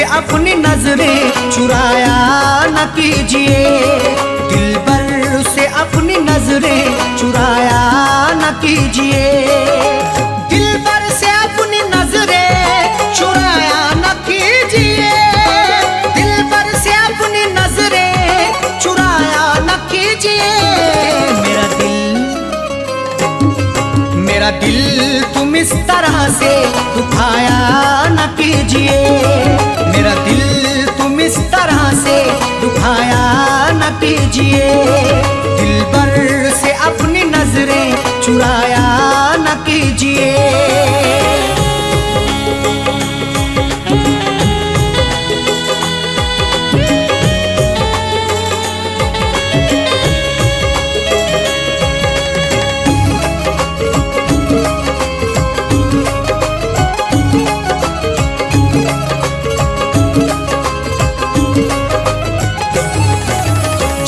अपनी नजरें चुराया न कीजिए, दिलबर से अपनी नजरें चुराया न कीजिए, दिलबर से अपनी नजरें चुराया न कीजिए, दिलबर से अपनी नजरें चुराया न कीजिए। मेरा दिल तुम इस तरह से दुखाया न कीजिए, मेरा दिल तुम इस तरह से दुखाया न कीजिए, दिलबर से अपनी नजरें चुराया न कीजिए।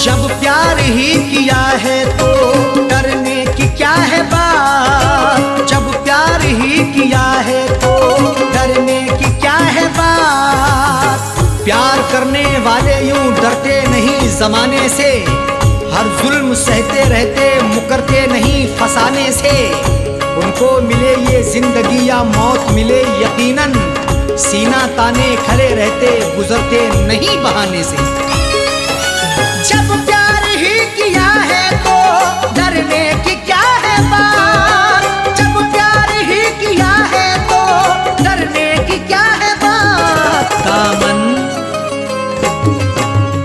जब प्यार ही किया है तो डरने की क्या है बात, जब प्यार ही किया है तो डरने की क्या है बात, प्यार करने वाले यूं डरते नहीं जमाने से, हर जुल्म सहते रहते मुकरते नहीं फसाने से, उनको मिले ये जिंदगी या मौत मिले यकीनन, सीना ताने खड़े रहते गुजरते नहीं बहाने से। जब प्यार ही किया है तो डरने की क्या है बात, जब प्यार ही किया है तो डरने की क्या है बात,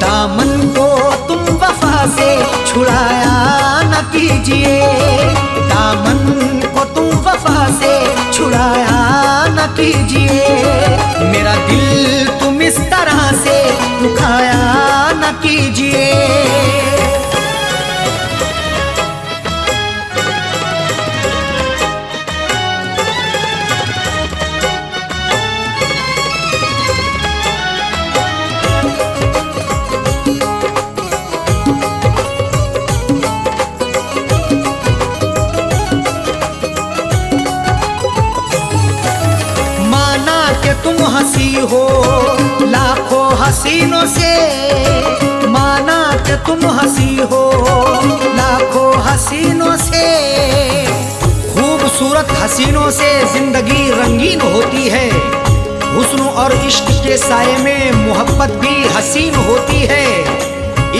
दामन को तुम वफा से छुड़ाया न कीजिए, दामन को तुम वफा से छुड़ाया न कीजिए, मेरा दिल तुम इस तरह से दुखाया न कीजिए। माना कि तुम हंसी हो लाखों हसीनों से, माना कि तुम हंसी हो लाखों हसीनों से, खूबसूरत हसीनों से जिंदगी रंगीन होती है, हुस्न और इश्क के साये में मोहब्बत भी हसीन होती है,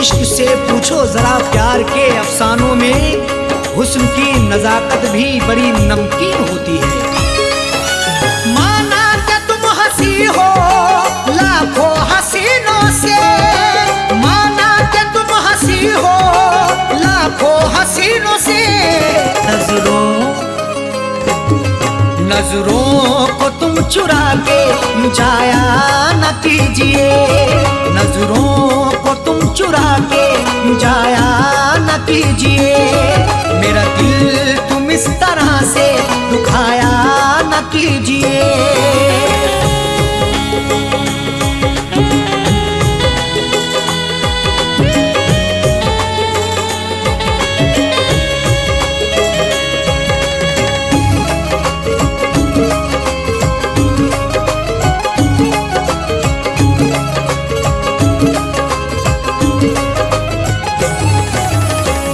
इश्क से पूछो जरा प्यार के अफसानों में, हुस्न की नजाकत भी बड़ी नमकीन होती है। माना कि तुम हंसी हो लाखों हसीनों से, माना कि तुम हंसी हो लाखों हसीनों से, नजरों को तुम चुरा के जाया न कीजिए, नजरों को तुम चुरा के जाया न कीजिए, मेरा दिल तुम इस तरह से दुखाया न कीजिए।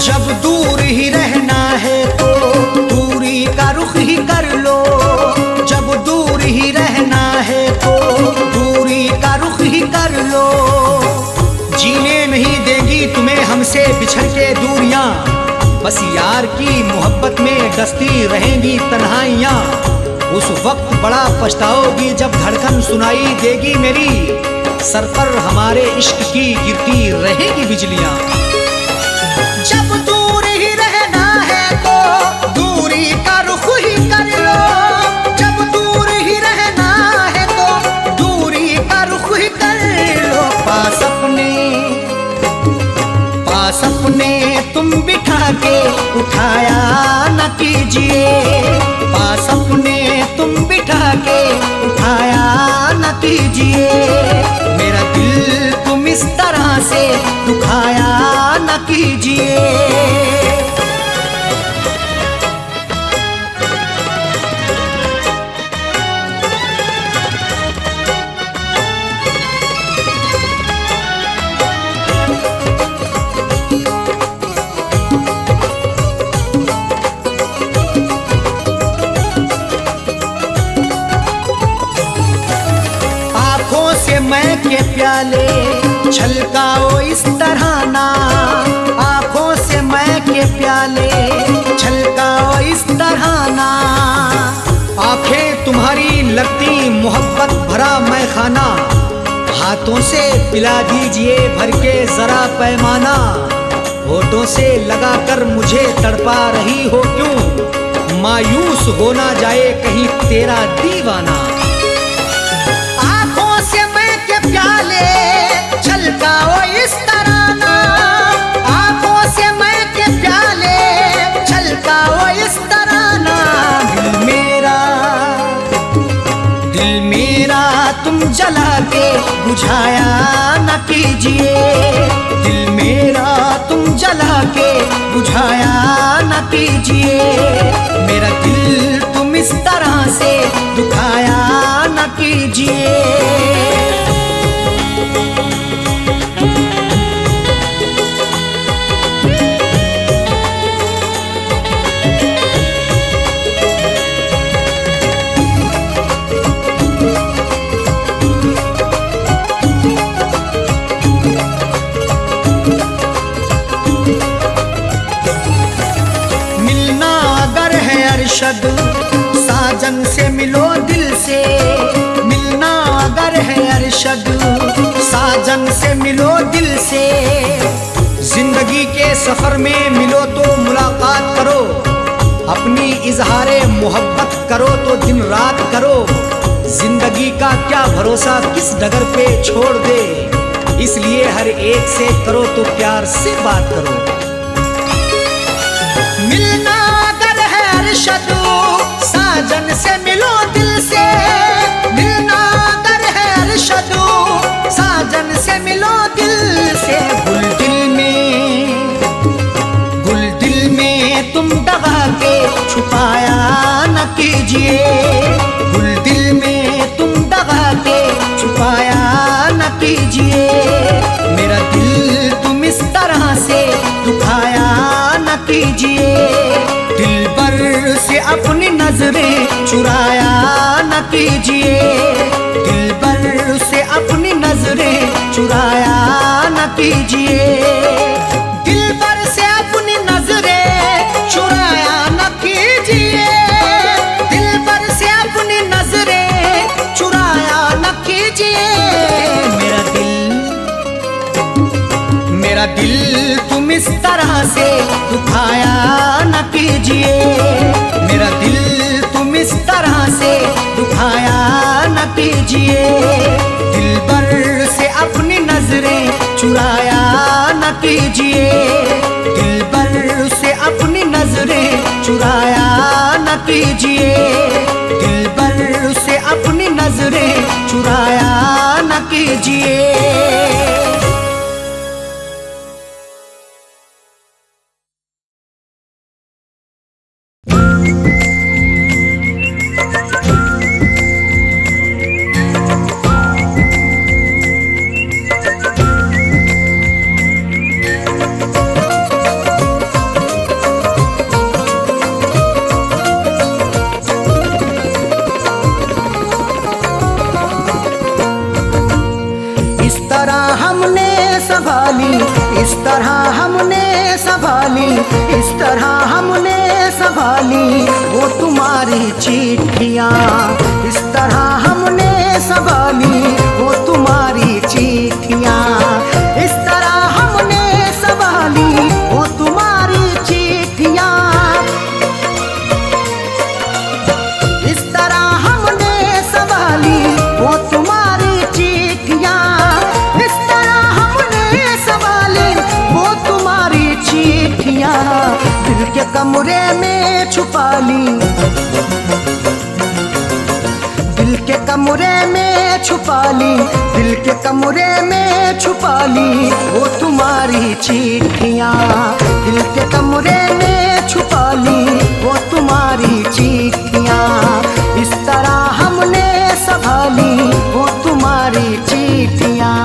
जब दूर ही रहना है तो दूरी का रुख ही कर लो, जब दूर ही रहना है तो दूरी का रुख ही कर लो, जीने नहीं देंगी तुम्हें हमसे बिछड़ के दूरियां, बस यार की मोहब्बत में डसती रहेंगी तन्हाइयां, उस वक्त बड़ा पछताओगी जब धड़कन सुनाई देगी मेरी, सर पर हमारे इश्क की गिरती रहेगी बिजलियां। जब दूर ही रहना है तो दूरी का रुख ही कर लो, जब दूर ही रहना है तो दूरी का रुख ही कर लो, पास अपने तुम बिठा के उठाया न कीजिए, पास अपने तुम बिठा के उठाया न कीजिए, मेरा दिल तुम इस तरह से दुखाया न कीजिए। छलकाओ इस तरह ना, आंखों से मैं के प्याले छलकाओ इस तरह ना। आंखें तुम्हारी लगती मोहब्बत भरा मैं खाना, हाथों से पिला दीजिए भर के जरा पैमाना। होठों से लगाकर मुझे तड़पा रही हो क्यों, मायूस हो ना जाए कहीं तेरा दीवाना। आंखों से मैं के प्याले छलकाओ इस तरह ना, आंखों से मैं के प्याले छलकाओ इस तरह ना। दिल मेरा तुम जला के बुझाया न कीजिए, दिल मेरा तुम जला के बुझाया न कीजिए। मेरा दिल तुम इस तरह से दुखाया न कीजिए। साजन से मिलो दिल से, मिलना अगर है अरशद साजन से मिलो दिल से। जिंदगी के सफर में मिलो तो मुलाकात करो, अपनी इजहारे मोहब्बत करो तो दिन रात करो। जिंदगी का क्या भरोसा किस डगर पे छोड़ दे, इसलिए हर एक से करो तो प्यार से बात करो। मिलना अगर है अरशद साजन से मिलो दिल से, मिलना अगर है अरशद साजन से मिलो दिल से। गुल दिल में तुम दबा के छुपाया न कीजिए, गुल दिल में तुम दबा के छुपाया न कीजिए। मेरा दिल तुम इस तरह से दुखाया न कीजिए। दिल पर से अपनी नजरें चुराया न कीजिए, दिल पर से अपनी नजरें चुराया न कीजिए। दिल पर से अपनी नजरें चुराया न कीजिए, दिल पर से अपनी नजरें चुराया न कीजिए। मेरा दिल तुम इस तरह से दुखाया न कीजिए, मेरा दिल तुम इस तरह से दुखाया न कीजिए। दिल पर से अपनी नजरें चुराया न कीजिए, दिल पर से अपनी नजरें चुराया न कीजिए। दिल पर से अपनी नजरें चुराया न कीजिए। इस तरह हमने संभाली, इस तरह हमने संभाली वो तुम्हारी चिट्ठियाँ। इस तरह हमने संभाली वो तुम्हारी चिट्ठियाँ, इस तरह हमने संभाली वो तुम्हारी चिट्ठियाँ। इस तरह हमने संभाली वो तुम्हारी चिट्ठियाँ, इस तरह हमने संभाली वो तुम्हारी चिट्ठियाँ। दिल के कमरे में छुपा ली, दिल के कमरे में छुपा ली, दिल के कमरे में छुपा ली वो तुम्हारी चिट्ठियाँ। दिल के कमरे में छुपा ली वो तुम्हारी चिट्ठियाँ। इस तरह हमने संभाली वो तुम्हारी चिट्ठियाँ।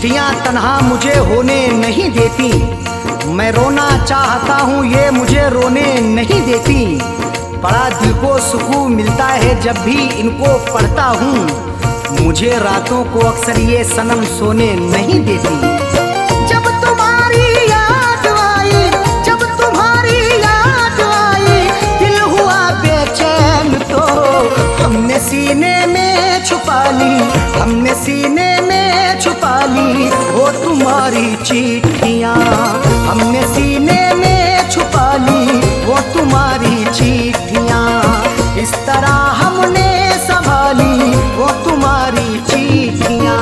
चिट्ठियां तन्हा मुझे होने नहीं देती, मैं रोना चाहता हूँ ये मुझे रोने नहीं देती। बड़ा दिल को सुकून मिलता है जब भी इनको पढ़ता हूँ, मुझे रातों को अक्सर ये सनम सोने नहीं देती। जब तुम्हारी याद आई, जब तुम्हारी याद आई, दिल हुआ बेचैन तो हमने सीने में छुपा ली, हमने सीने में छुपा ली वो तुम्हारी चिट्ठियाँ, हमने सीने में छुपा ली वो तुम्हारी चिट्ठियाँ। इस तरह हमने संभाली वो तुम्हारी चिट्ठियाँ।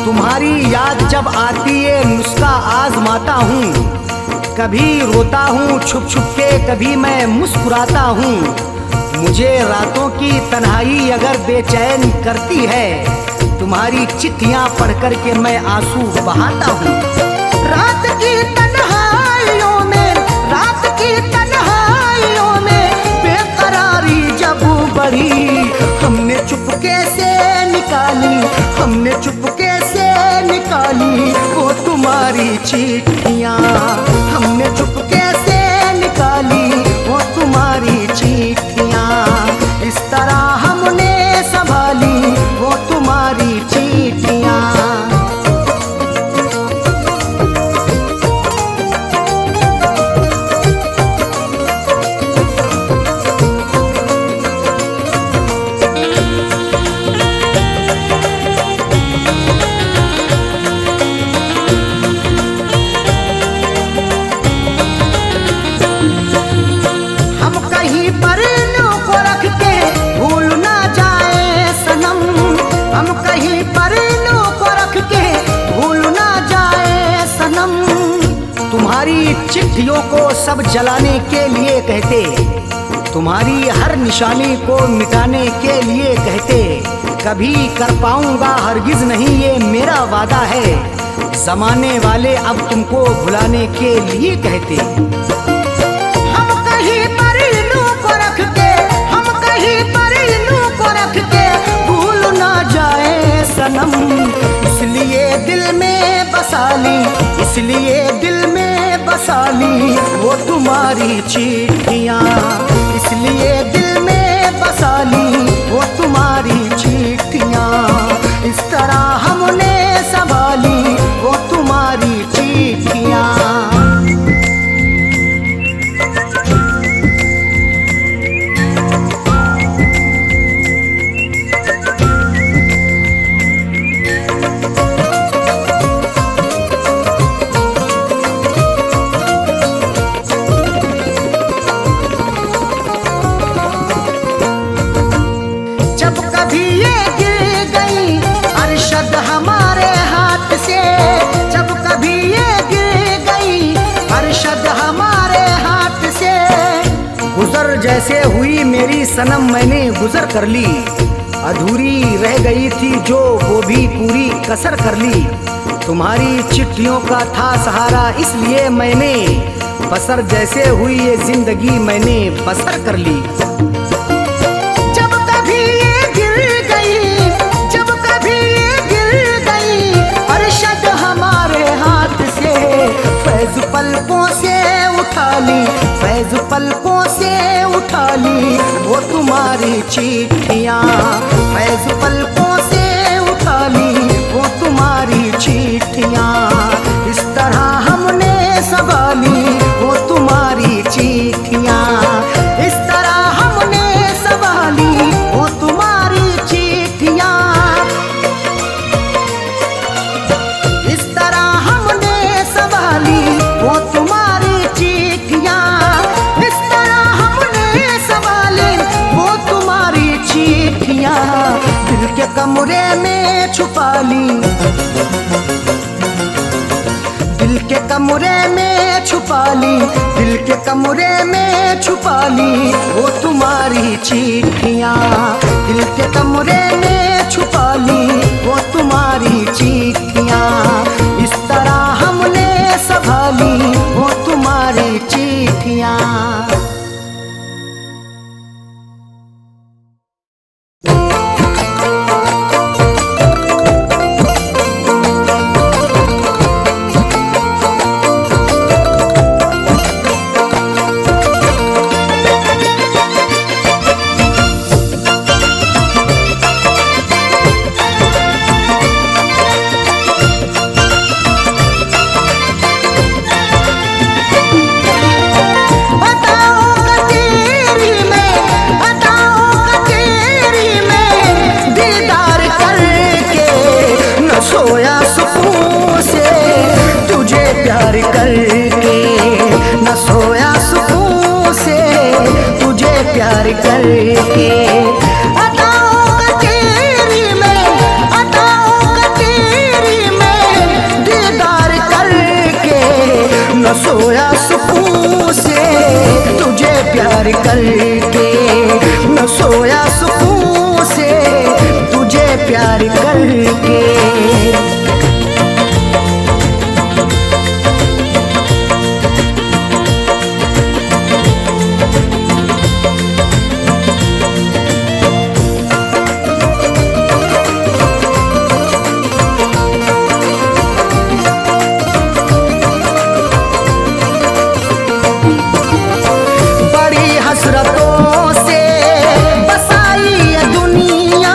तुम्हारी याद जब आती है नुस्खा आजमाता हूँ, कभी रोता हूँ छुप छुप के, कभी मैं मुस्कुराता हूँ। मुझे रातों की तन्हाई अगर बेचैन करती है, तुम्हारी चिट्ठियाँ पढ़ कर के मैं आंसू बहाता हूँ। रात की तन्हाइयों में, रात की तन्हाइयों में बेकरारी जब बढ़ी, हमने चुपके से निकाली, हमने चुपके से निकाली वो तुम्हारी चिट्ठियाँ, हमने चुपके से निकाली वो तुम्हारी चिट्ठियाँ। इस तरह हमने संभाली वो तुम्हारी चिट्ठियाँ। तुम्हारी चिट्ठियों को सब जलाने के लिए कहते, तुम्हारी हर निशानी को मिटाने के लिए कहते। कभी कर पाऊंगा हरगिज नहीं ये मेरा वादा है, जमाने वाले अब तुमको भुलाने के लिए कहते। हम कहीं पर इन्हों को रख के, हम कहीं पर इन्हों को रख के भूल ना जाए सनम, इसलिए दिल में बसा ली, इसलिए दिल में बसा ली वो तुम्हारी चिट्ठियाँ, इसलिए दिल में बसा ली वो तुम्हारी चिट्ठियाँ। इस तरह हमने संभाली वो तुम्हारी चिट्ठियाँ। हमारे हाथ से जब कभी ये गिर गई अरशद हमारे हाथ से, गुजर जैसे हुई मेरी सनम मैंने गुजर कर ली, अधूरी रह गई थी जो वो भी पूरी कसर कर ली। तुम्हारी चिट्ठियों का था सहारा इसलिए मैंने बसर जैसे हुई ये जिंदगी मैंने बसर कर ली। जब कभी ये गिर गई, जब कभी ये गिर गई अरशद हमारे हाथ से, फैज पलकों से उठा ली, फैज पलकों से उठा ली वो तुम्हारी चिट्ठियाँ, फैज पलकों से उठा ली वो तुम्हारी चिट्ठियाँ। इस तरह हमने संभाली वो तुम्हारी चिट्ठियाँ, इस तरह हमने संभाली वो तुम्हारी चिट्ठियाँ, इस तरह हमने संभाली वो तुम्हारी चिट्ठियाँ, इस तरह हमने संभाली वो तुम्हारी चिट्ठियाँ। दिल के कमरे में छुपा ली, दिल के कमरे में छुपा ली, दिल के कमरे में छुपा ली वो तुम्हारी चिट्ठियाँ। दिल के कमरे में छुपा ली वो तुम्हारी चिट्ठियाँ। इस तरह हमने संभाली वो तुम्हारी चिट्ठियाँ। सोया सुकून से तुझे प्यार करके, न सोया सुकून से तुझे प्यार करके। अदाओं का तेरी में, अदाओं का तेरी में दीदार करके, न सोया सुकून से तुझे प्यार करके, न सोया सुकून से तुझे प्यार करके। हसरतों से बसाई ये दुनिया,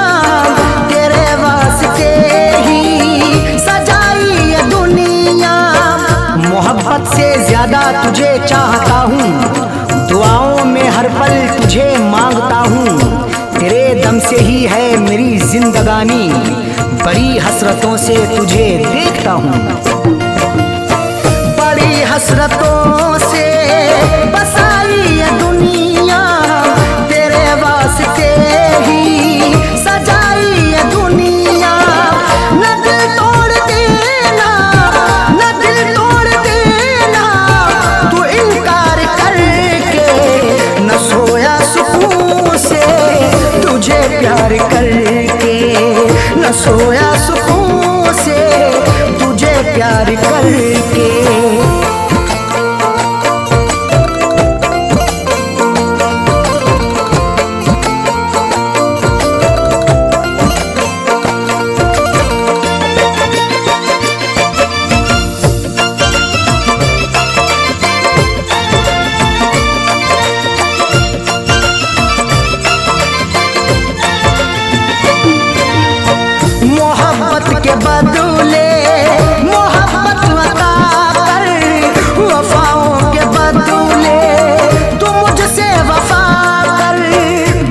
तेरे वास्ते ही सजाई ये दुनिया। मोहब्बत से ज्यादा तुझे चाहता हूँ, दुआओं में हर पल तुझे मांगता हूँ। तेरे दम से ही है मेरी जिंदगानी, बड़ी हसरतों से तुझे देखता हूँ। बड़ी हसरतों से बसाई ये दुनिया, तेरे वास्ते ही सजाई ये दुनिया। न दिल तोड़ देना, न दिल तोड़ देना तू इनकार करके, न सोया सुकून से तुझे प्यार करके, न सोया सुकून से तुझे प्यार करके। मोहब्बत के बदले मोहब्बत अता कर, वफाओं के बदले तू मुझसे वफा कर।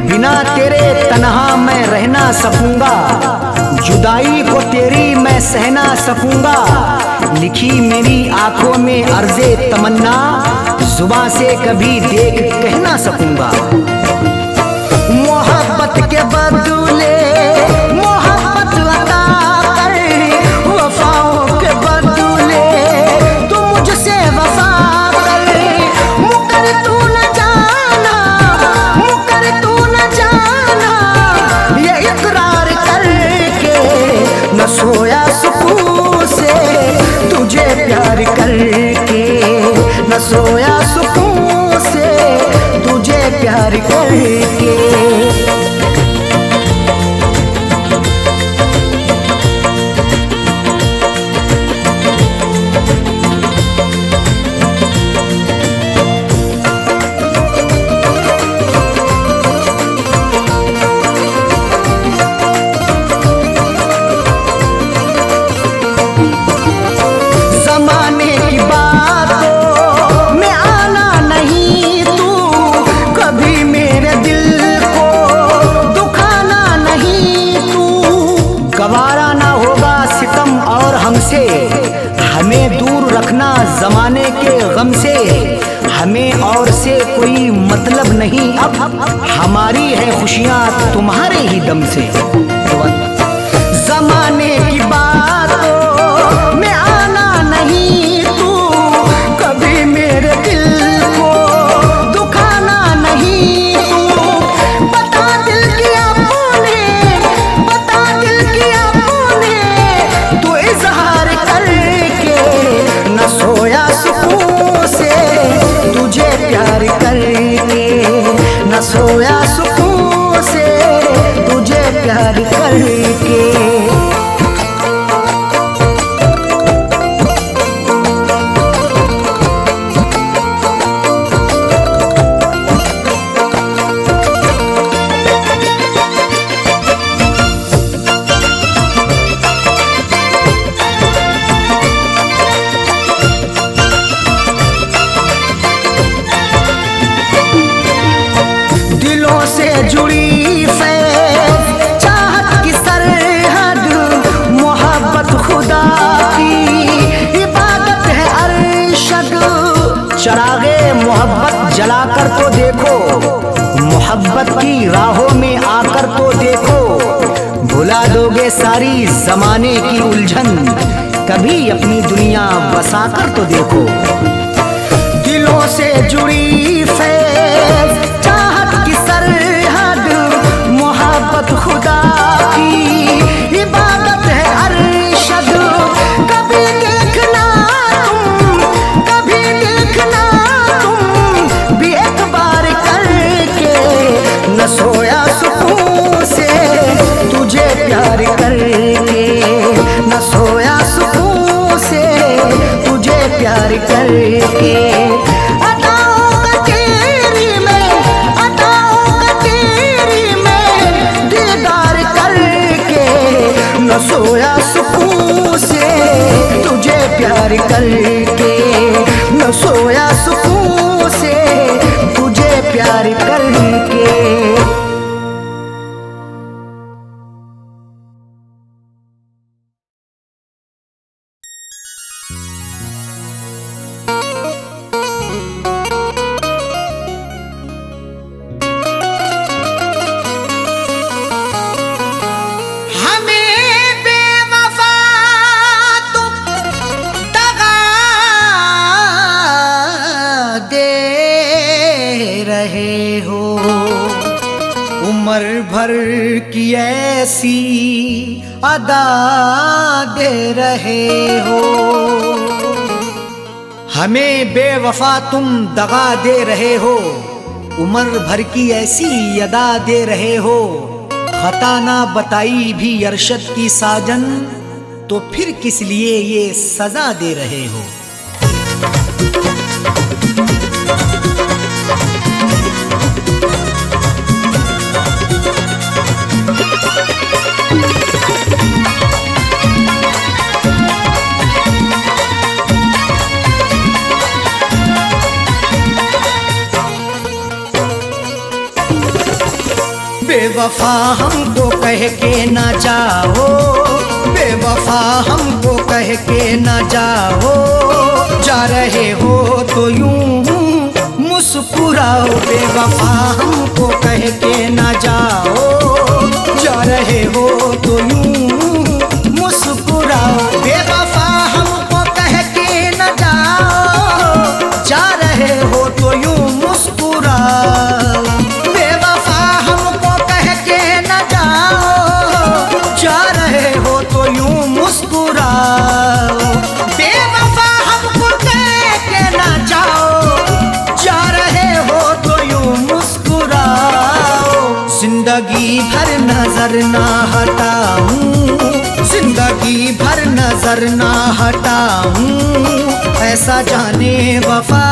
बिना तेरे तन्हा मैं रह ना सकूंगा, जुदाई को तेरी मैं सह ना सकूंगा। लिखी मेरी आंखों में अर्ज़े तमन्ना, जुबां से कभी देख कह ना सकूंगा। मोहब्बत के बदले मोहब्बत अता कर, वफाओं के बदले तू मुझसे वफा कर। मुकर तू न जाना, मुकर तू न जाना ये इकरार करके, न सोया सुकून से तुझे प्यार करके, न सोया सुकून से तुझे प्यार करके। जमाने की बातों में आना नहीं तू, कभी मेरे दिल को दुखाना नहीं तू। गवारा ना होगा सितम और हमसे, हमें दूर रखना जमाने के गम से। हमें और से कोई मतलब नहीं अब, हमारी है खुशियाँ तुम्हारे ही दम से। जमाने की बातों में आना नहीं तू, कभी मेरे दिल को दुखाना नहीं तू। बता दिल किया तूने, बता दिल किया तूने, तू इजहार करके न सोया सुकून से, तुझे प्यार करके न सोया सुकून से, तुझे प्यार करके। दिलों से जुड़ी फैज़ चाहत की सरहद, मोहब्बत खुदा की इबादत है अरशद। चरागे मोहब्बत जलाकर तो देखो, मोहब्बत की राहों में आकर तो देखो, भुला दोगे सारी जमाने की उलझन, कभी अपनी दुनिया बसाकर तो देखो। दिलों से जुड़ी फैज़ चाहत की सरहद, मोहब्बत खुदा की इबादत है अरशद। कभी देखना तुम, कभी देखना तुम भी एक बार करके, न सोया सुकून से, तुझे प्यार करके न सोया सुकून से, तुझे प्यार करके। न सोया सुकून से, तुझे प्यार करके न सोया सुकून से, तुझे प्यार करके। उम्र भर की ऐसी अदा दे रहे हो, हमें बेवफा तुम दगा दे रहे हो। उम्र भर की ऐसी अदा दे रहे हो, खता ना बताई भी अरशद की साजन, तो फिर किस लिए ये सजा दे रहे हो। बेवफा हमको कह के ना जाओ, बेवफा हमको कह के ना जाओ, जा रहे हो तो यूं मुस्कुराओ। बेवफा हमको कह के ना जाओ, जा रहे हो तो यूं मुस्कुराओ। बेवफा हमको कह के ना जाओ, जा रहे हो तो यूं मुस्कुराओ। बेवफा हमको कह के ना जाओ, जा रहे हो तो यूं मुस्कुराओ। बेवफा हमको कह के ना जाओ, जा रहे हो तो यूं मुस्कुराओ। जिंदगी भर नजर ना हटाऊं, जिंदगी भर नजर ना हटाऊं, ऐसा जाने वफा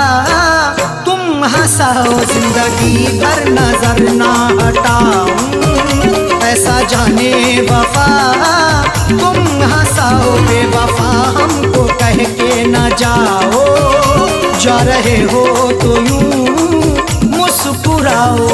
तुम हंसाओ। जिंदगी भर नजर ना हटाऊं, ऐसा जाने वफा तुम हंसाओ। बेवफा हमको कह के ना जाओ, जा रहे हो तो यूं मुस्कुराओ।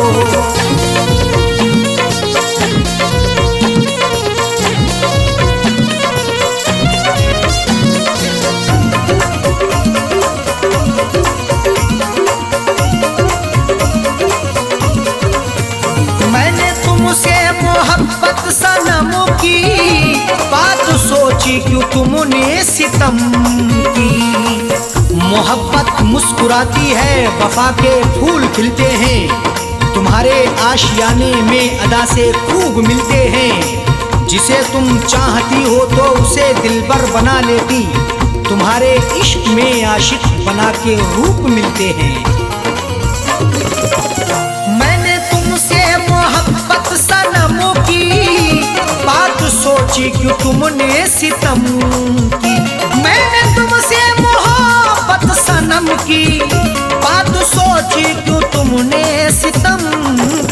सोची क्यों तुमने सितम की। मोहब्बत मुस्कुराती है, वफा के फूल खिलते हैं, तुम्हारे आशियाने में अदा से खूब मिलते हैं। जिसे तुम चाहती हो तो उसे दिलबर बना लेती, तुम्हारे इश्क में आशिक बना के रूप मिलते हैं। मैंने तुमसे मोहब्बत सनम की बात सोची क्यों तुमने सितम की। मैंने तुमसे मोहब्बत सनम की बात सोची क्यों तुमने सितम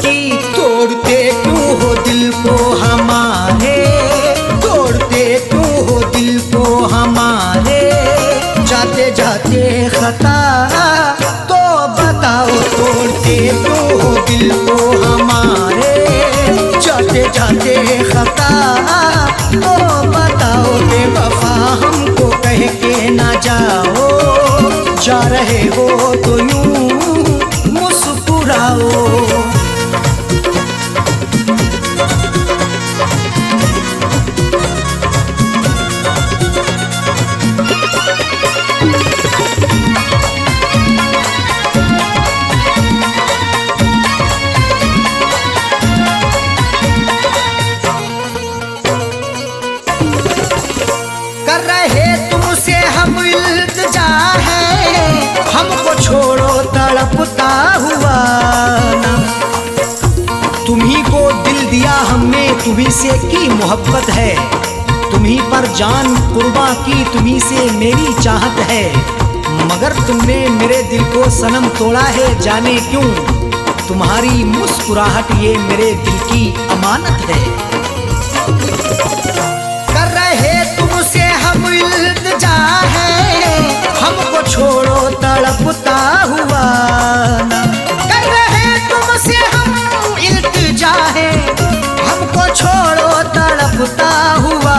की। तोड़ते क्यों हो दिल को हमारे, तोड़ते क्यों हो दिल को हमारे, जाते जाते खता तो बताओ। तोड़ते क्यों हो दिल को हमारे, जाते जाते खता तो बताओ। बेवफा हमको कह के ना जाओ, जा रहे हो तो यूं मुस्कुराओ। कर रहे तुमसे हम इल्तिजा है, हमको छोड़ो तड़पता हुआ ना। तुम्ही को दिल दिया हमने, तुम्ही से की मोहब्बत है, तुम्ही पर जान कुर्बान की, तुम्ही से मेरी चाहत है। मगर तुमने मेरे दिल को सनम तोड़ा है, जाने क्यों। तुम्हारी मुस्कुराहट ये मेरे दिल की अमानत है। कर रहे तुमसे हम इल्तिजा है, हमको छोड़ो तड़पता हुआ ना। कर रहे तुमसे हम इल्तिजा है, हमको छोड़ो तड़पता हुआ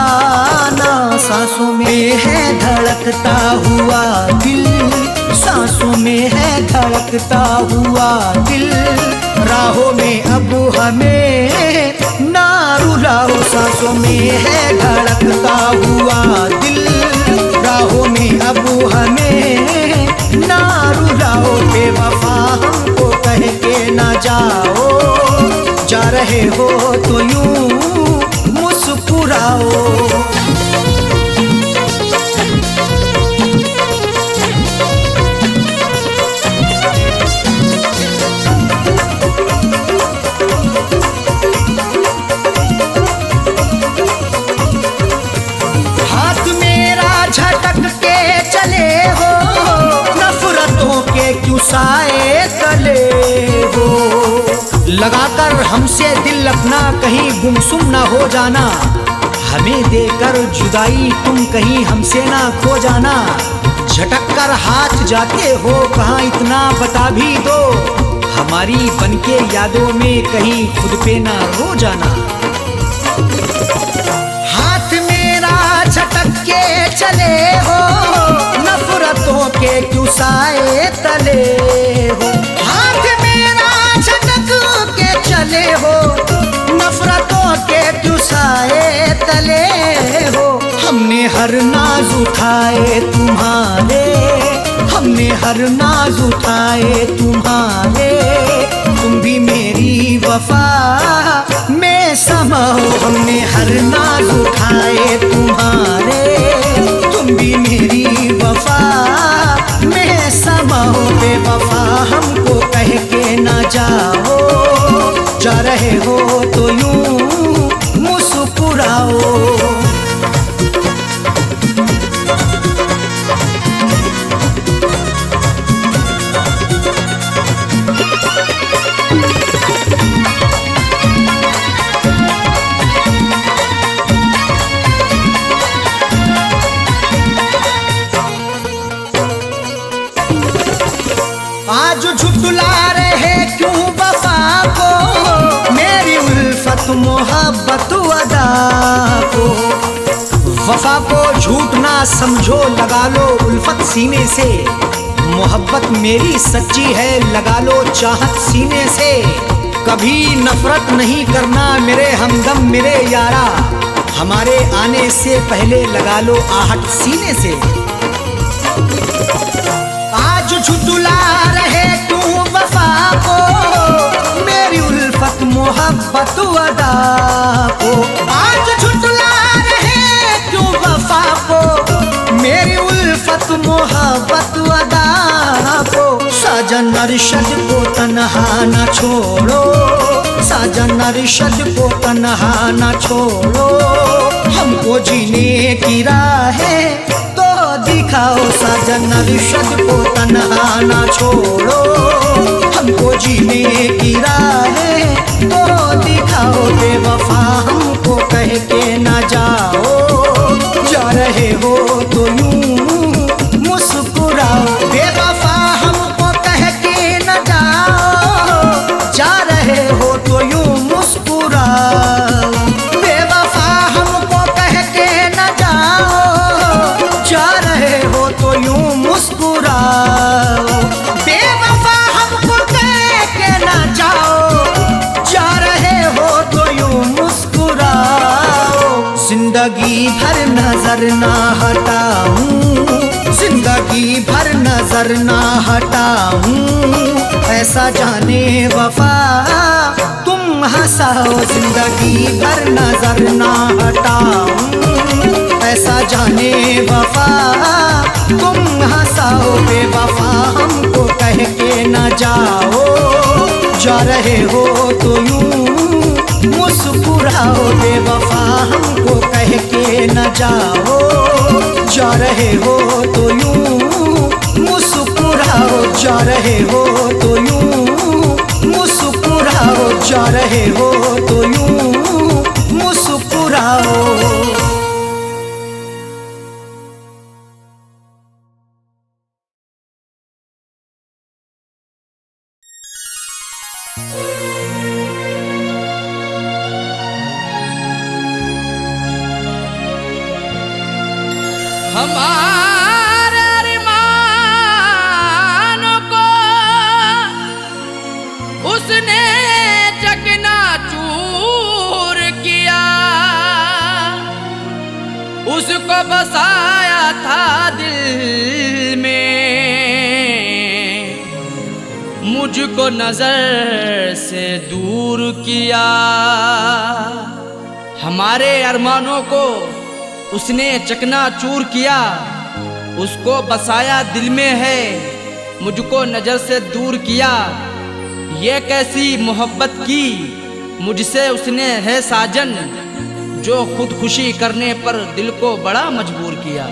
ना। सांसों में है धड़कता हुआ दिल, सांसों में है धड़कता हुआ दिल। राहों में अब हमें ना रुलाओ, सांसों में है धड़कता हुआ दिल। राहों में अब हमें ना रुलाओ। बेवफा हमको कह के ना जाओ, जा रहे हो तो यूं मुस्कुराओ। हाथ मेरा झटक के चले हो, नफरतों के क्यों साए तले हो। लगाकर हमसे दिल अपना कहीं गुमसुम ना हो जाना, हमें देकर जुदाई तुम कहीं हमसे ना खो जाना। झटक कर हाथ जाते हो कहाँ इतना बता भी दो, हमारी बनके यादों में कहीं खुद पे ना रो जाना। हाथ मेरा झटक के चले हो, नफरतों के क्यों साए तले हो। हाथ मेरा झटक के चले हो, नफरतों के क्यों साए तले हो। हमने हर नाज उठाए तुम्हारे, हमने हर नाज उठाए तुम्हारे, तुम भी मेरी वफा में समाओ। हमने हर नाज उठाए तुम्हारे, तुम भी मेरी वफा में समाओ। बेवफा हमको कह के ना जाओ, जा रहे हो तो यूं मुस्कुराओ। आज झुठला रहे क्यों वफा को, मेरी उल्फत मोहब्बत अदा को। वफा को झूठ ना समझो, लगा लो उल्फत सीने से। मोहब्बत मेरी सच्ची है, लगा लो चाहत सीने से। कभी नफरत नहीं करना मेरे हमदम मेरे यारा, हमारे आने से पहले लगा लो आहट सीने से। आज झुठला रहे तू वफा को, मेरी उल्फत मोहब्बत अदा को। आज झुठला रहे तू वफा को, मेरी उल्फत मोहब्बत अदा को। साजन अरशद को तन्हा न छोड़ो, साजन अरशद को तन्हा न छोड़ो। हमको जीने की राहें तो दिखाओ, साजन अरशद को तन्हा न छोड़ो। हमको जीने की राहें तो दिखाओ। बेवफा हमको कह के न जाओ, जा रहे हो तो यूं मुस्कुराओ। बेवफा हमको कह के न जाओ, जा रहे हो तो यूं मुस्कुराओ। बेवफा हमको कह के न जाओ, जा रहे हो तो यूं मुस्कुराओ। बेवफा हमको कह के न जाओ, जा रहे हो तो यूं मुस्कुराओ। जिंदगी भर नजर ना हटाऊं, जिंदगी भर नजर ना हटाऊं। ऐसा जाने वफा तुम हंसाओ, जिंदगी भर नजर ना हटाऊं। ऐसा जाने वफा तुम हंसाओ। बेवफा हमको कह के न जाओ, जा रहे हो तो यूं मुस्कुराओ। बेवफा हमको कह के न जाओ, जा रहे हो तो यूं मुस्कुराओ। जा रहे हो तो यूं मुस्कुराओ, जा रहे हो तो यूं मुस्कुराओ। हमारे अरमानों को उसने चकनाचूर किया, उसको बसाया था दिल में, मुझको नजर से दूर किया। हमारे अरमानों को उसने चकनाचूर किया, उसको बसाया दिल में है, मुझको नजर से दूर किया। ये कैसी मोहब्बत की मुझसे उसने है साजन, जो खुदकुशी करने पर दिल को बड़ा मजबूर किया।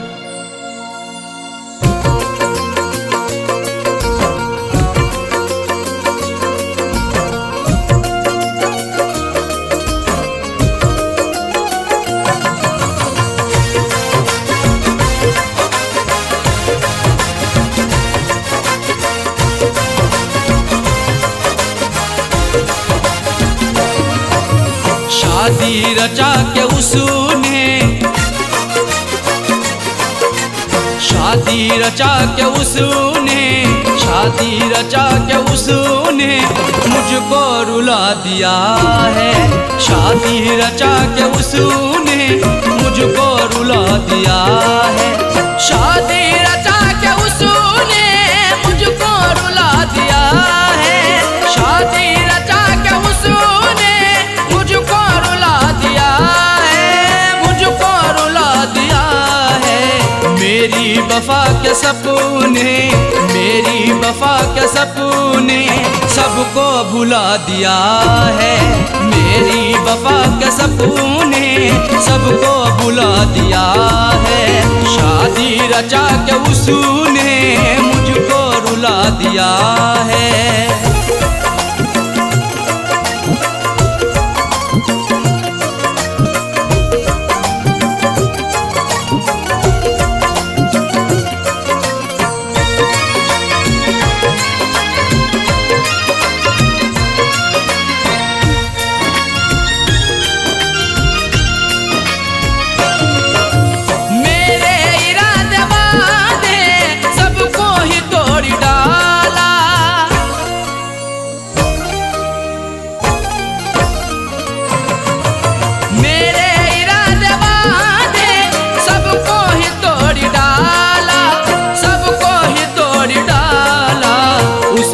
शादी रचा के उसने, शादी रचा के उसने, शादी रचा के उसने मुझको रुला दिया है। शादी रचा के उसने मुझको रुला दिया है। शादी रचा के उसने मुझको रुला दिया है। शादी रचा के उसने मुझको रुला दिया है, मुझको रुला दिया है। मेरी वफा के सपने, मेरी वफा के सपने सबको भुला दिया है। मेरी वफा के सपने सबको भुला दिया है। शादी रचा के उसने मुझको रुला दिया है।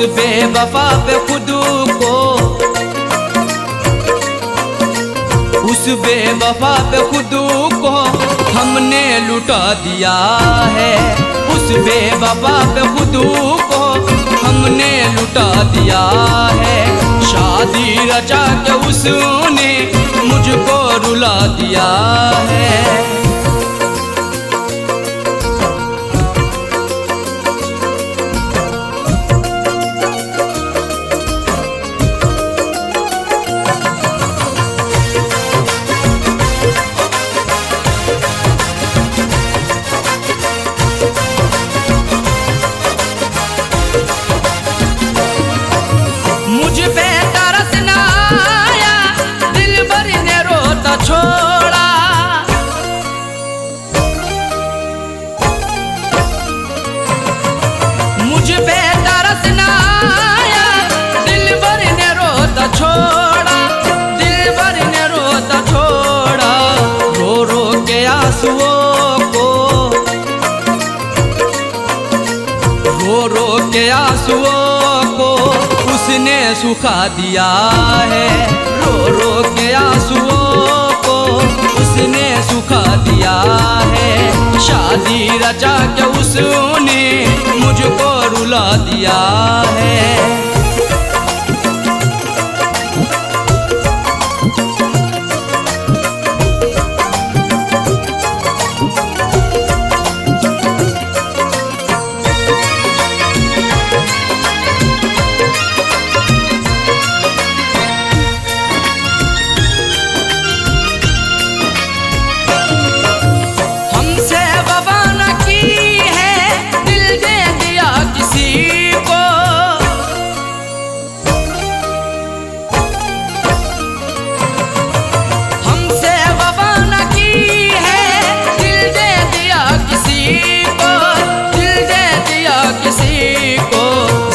बेवफा पे खुद को, उस बेवफा पे खुद को हमने लुटा दिया है। उस बेवफा पे खुद को हमने लुटा दिया है। शादी रचा के उसने मुझको रुला दिया है। मुझ पे तरस ना आया, दिल भर ने रोता छोड़ा। मुझ पे तरस ना आया, दिल भर ने रोता छोड़ा। दिल भर ने रोता छोड़ा। रो रो के आंसुओं को, रो रो के आंसुओं को उसने सुखा दिया है। रो रो के आंसुओं को उसने सुखा दिया है। शादी रचा के उसने मुझको रुला दिया है।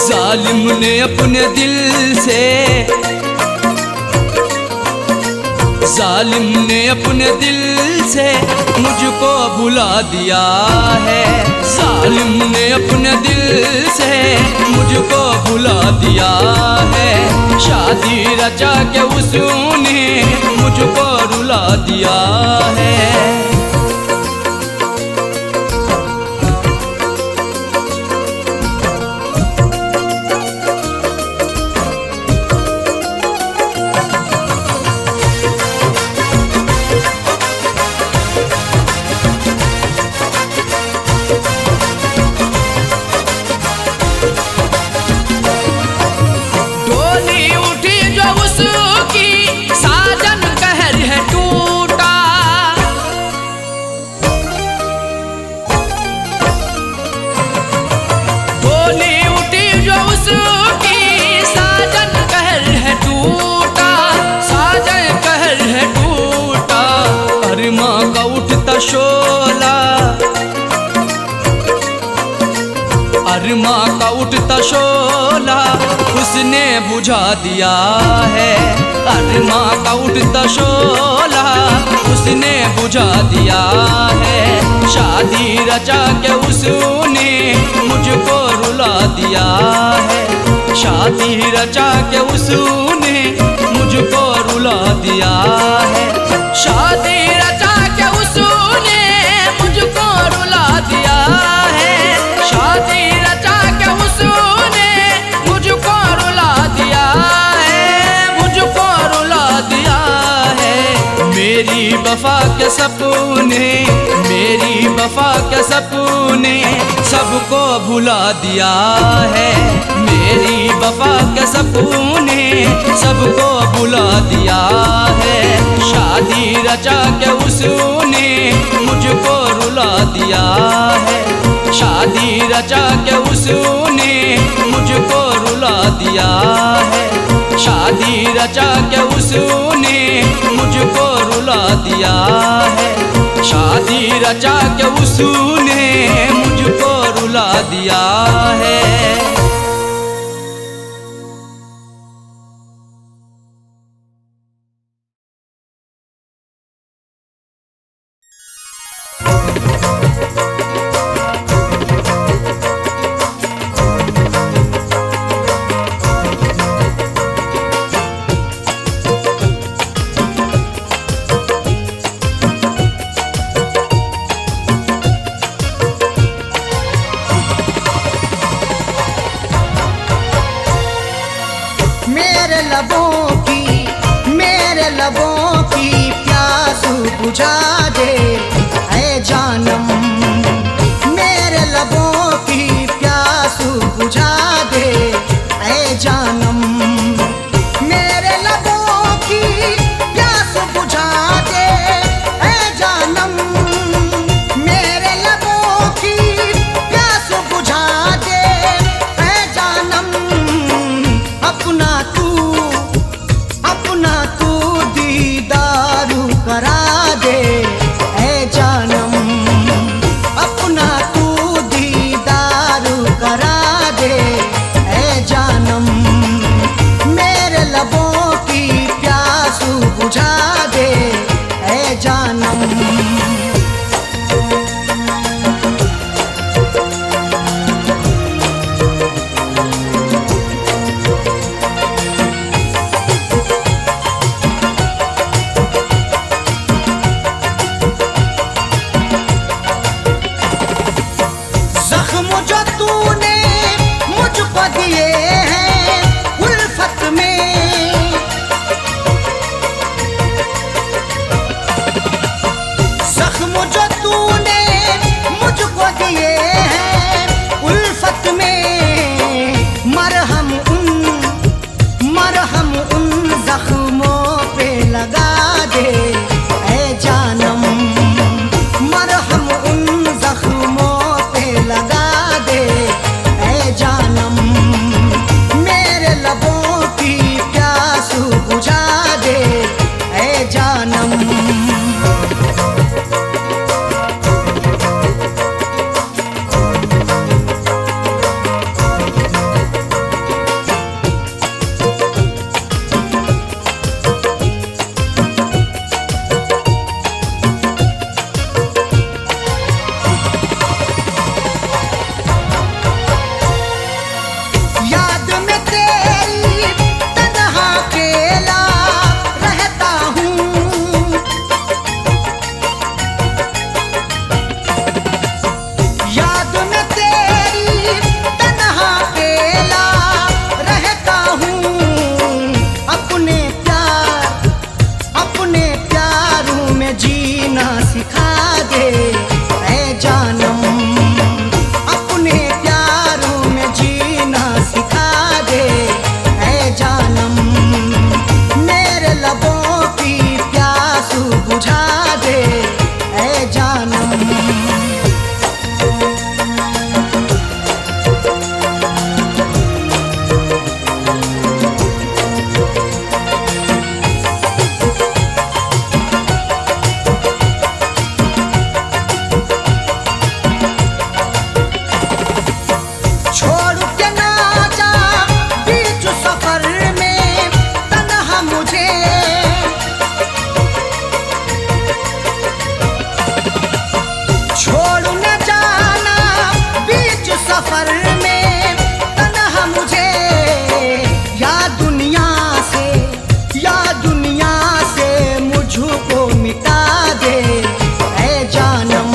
जालिम ने अपने दिल से, जालिम ने अपने दिल से मुझको भुला दिया है। जालिम ने अपने दिल से मुझको भुला दिया है। शादी रचा के उसने मुझको रुला दिया है। डोली उठी जो उसकी, साजन कहर है टूटा। डोली उठी जो उसकी, साजन कहर है टूटा। साजन कहर है टूटा। अरमा का उठता शोला, अरमा का उठता शोला उसने बुझा दिया है। अरमा का उठता शोला उसने बुझा दिया है। शादी रचा के उसने मुझको रुला दिया है। शादी रचा के उसने मुझको रुला दिया है। शादी रचा के उसने मुझको रुला दिया है। शादी रचा के उसने मुझको रुला दिया है। मुझको रुला दिया है। मेरी वफा के सपने, मेरी वफा के सपने सबको भुला दिया है। मेरी वफा के सपने सबको भुला दिया है। शादी रचा के उसने मुझको रुला दिया है। शादी रचा के उसने मुझको रुला दिया है। शादी रचा के उसने मुझको रुला दिया है। शादी रचा के उसने मुझको रुला दिया है। लबों की प्यास बुझा दे ऐ जानम, मेरे लबों की प्यास बुझा दे ऐ जानम, मेरे लबों की प्यास बुझा दे ऐ जानम, मेरे लबों की प्यास बुझा दे ऐ जानम, अपना तू दीदारू करा दे ऐ जानम, अपना तू दीदारू करा दे ऐ जानम, मेरे लबों की प्यास बुझा दे ऐ जानम। जख्म जो तूने मुझको दिए हैं उल्फत में, जख्म जो तूने मुझको दिए हैं उल्फत में, मरहम उन जख्मों पे लगा दे ऐ जानम, मरहम उन जख्मों पे लगा दे ऐ जानम, मेरे लबों की प्यास बुझा दे ऐ जानम। याद में तेरी तन्हा अकेला रहता हूँ, याद में तेरी तन्हा अकेला रहता हूँ, अपने प्यारों में जीना सिखा दे ऐ जानम, अपने प्यारों में जीना सिखा दे ऐ जानम, मेरे लबों की प्यास बुझा दे ऐ जानम। छोड़ के ना जा बीच सफर में तन्हा मुझे, छोड़ न जाना बीच सफर में तन्हा मुझे, या दुनिया से मुझको मिटा दे ऐ जानम,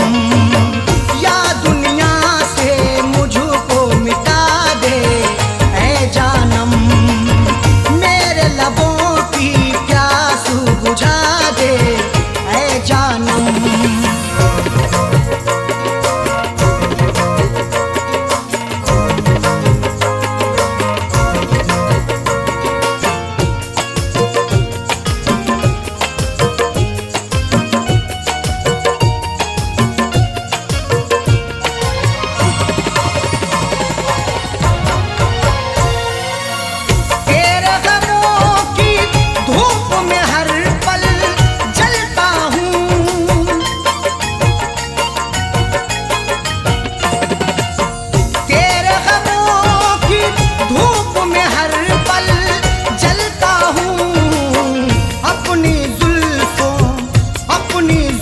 या दुनिया से मुझको मिटा दे ऐ जानम, मेरे लबों की प्यास बुझा दे ऐ जानम। तेरे गमों की धूप में हर पल जलता हूँ, तेरे गमों की धूप में हर पल जलता हूँ, अपनी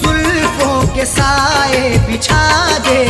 जुल्फों के साए बिछा दे